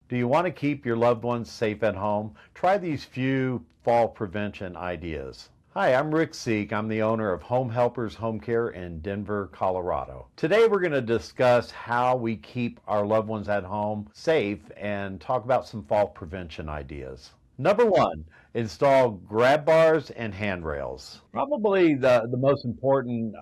Do you want to keep your loved ones safe at home? Try these few fall prevention ideas. Hi, I'm Rick Seek. I'm the owner of Home Helpers Home Care in Denver, Colorado. Today we're going to discuss how we keep our loved ones at home safe and talk about some fall prevention ideas. Number one, install grab bars and handrails. Probably the most important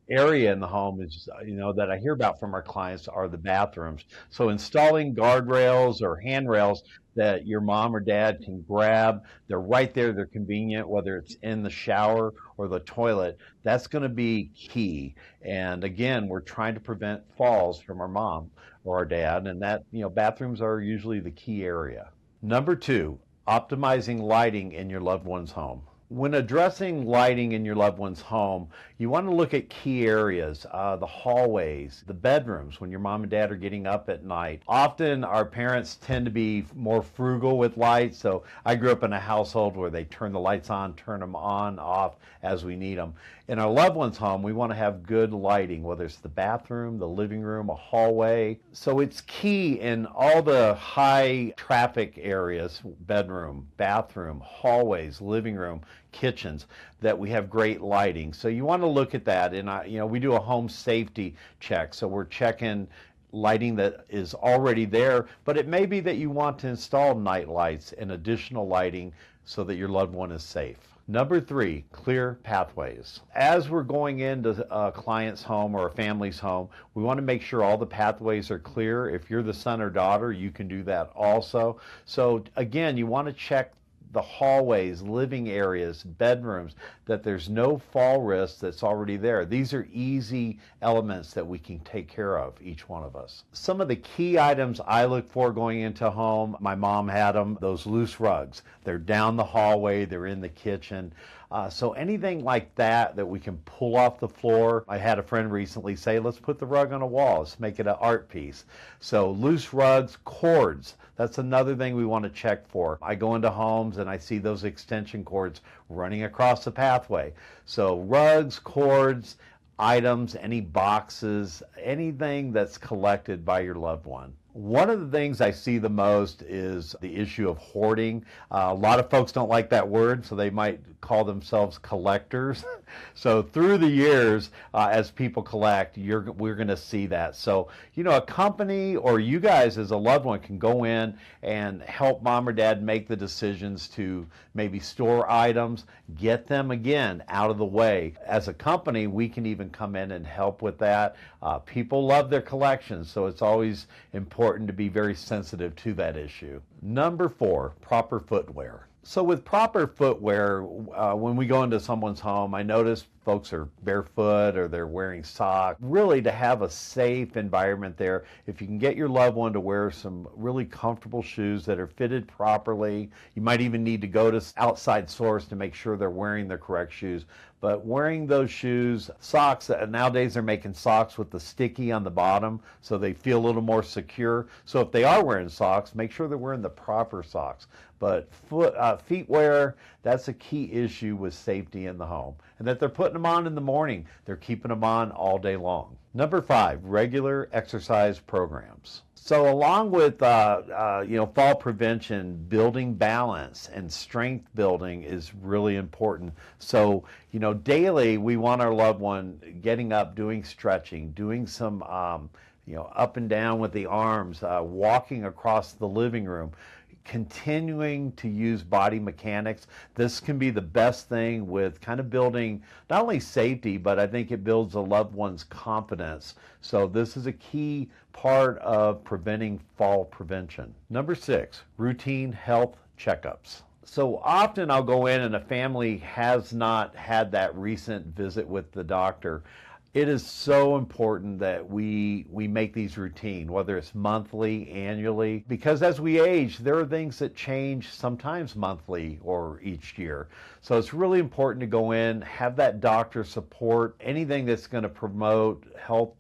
area in the home is, that I hear about from our clients are the bathrooms. So installing guardrails or handrails that your mom or dad can grab, they're right there, they're convenient, whether it's in the shower or the toilet, that's going to be key. And again, we're trying to prevent falls from our mom or our dad, and that, bathrooms are usually the key area. Number two, optimizing lighting in your loved one's home. When addressing lighting in your loved one's home, you want to look at key areas, the hallways, the bedrooms when your mom and dad are getting up at night. Often our parents tend to be more frugal with lights, so I grew up in a household where they turn the lights on, turn them on, off as we need them. In our loved one's home, we want to have good lighting, whether it's the bathroom, the living room, a hallway. So it's key in all the high traffic areas, bedroom, bathroom, hallways, living room, kitchens, that we have great lighting. So you want to look at that. And we do a home safety check. So we're checking lighting that is already there, but it may be that you want to install night lights and additional lighting so that your loved one is safe. Number three, clear pathways. As we're going into a client's home or a family's home, we want to make sure all the pathways are clear. If you're the son or daughter, you can do that also. So again, you want to check the hallways, living areas, bedrooms, that there's no fall risk that's already there. These are easy elements that we can take care of, each one of us. Some of the key items I look for going into a home, my mom had them, those loose rugs. They're down the hallway, they're in the kitchen. So anything like that we can pull off the floor. I had a friend recently say, let's put the rug on a wall, let's make it an art piece. So loose rugs, cords, that's another thing we want to check for. I go into homes and I see those extension cords running across the pathway. So rugs, cords, items, any boxes, anything that's collected by your loved one. One of the things I see the most is the issue of hoarding. A lot of folks don't like that word, so they might call themselves collectors. So through the years, as people collect, we're going to see that. So, a company or you guys as a loved one can go in and help mom or dad make the decisions to maybe store items, get them again out of the way. As a company, we can even come in and help with that. People love their collections, so it's always important to be very sensitive to that issue. Number four, proper footwear. So with proper footwear, when we go into someone's home, I notice folks are barefoot or they're wearing socks. Really, to have a safe environment there, if you can get your loved one to wear some really comfortable shoes that are fitted properly, you might even need to go to outside source to make sure they're wearing the correct shoes. But wearing those shoes, socks, nowadays they're making socks with the sticky on the bottom so they feel a little more secure. So if they are wearing socks, make sure they're wearing the proper socks. But feet wear, that's a key issue with safety in the home. And that they're putting them on in the morning, they're keeping them on all day long. Number five, regular exercise programs. So along with fall prevention, building balance and strength building is really important. So daily we want our loved one getting up, doing stretching, doing some up and down with the arms, walking across the living room, continuing to use body mechanics. This can be the best thing with kind of building not only safety, but I think it builds a loved one's confidence. So this is a key part of preventing fall prevention. Number six, routine health checkups. So often I'll go in and a family has not had that recent visit with the doctor. It is so important that we make these routine, whether it's monthly, annually, because as we age, there are things that change sometimes monthly or each year. So it's really important to go in, have that doctor support anything that's going to promote health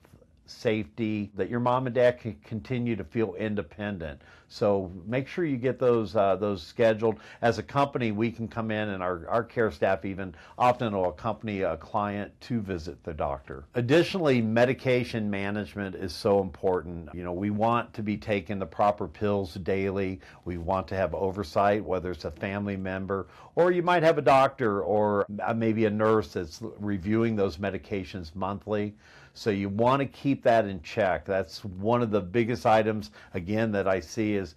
safety, that your mom and dad can continue to feel independent. So make sure you get those scheduled. As a company, we can come in, and our care staff even often will accompany a client to visit the doctor. Additionally, medication management is so important. You know, we want to be taking the proper pills daily. We want to have oversight, whether it's a family member, or you might have a doctor or maybe a nurse that's reviewing those medications monthly. So you want to keep that in check. That's one of the biggest items, again, that I see is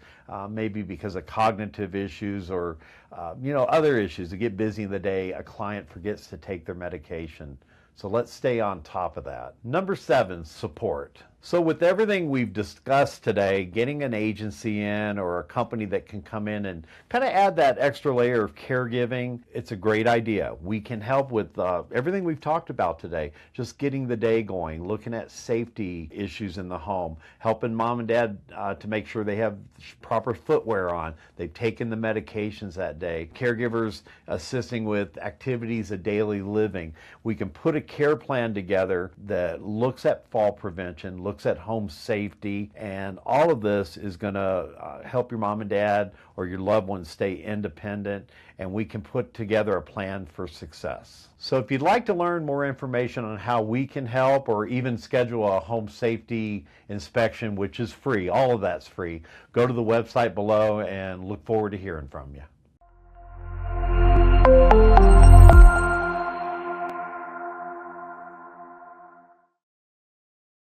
maybe because of cognitive issues or other issues. To get busy in the day, a client forgets to take their medication. So let's stay on top of that. Number 7, support. So with everything we've discussed today, getting an agency in or a company that can come in and kind of add that extra layer of caregiving, it's a great idea. We can help with everything we've talked about today, just getting the day going, looking at safety issues in the home, helping mom and dad to make sure they have proper footwear on, they've taken the medications that day, caregivers assisting with activities of daily living. We can put a care plan together that looks at fall prevention, looks at home safety, and all of this is going to help your mom and dad or your loved ones stay independent, and we can put together a plan for success. So if you'd like to learn more information on how we can help or even schedule a home safety inspection, which is free, all of that's free, go to the website below and look forward to hearing from you.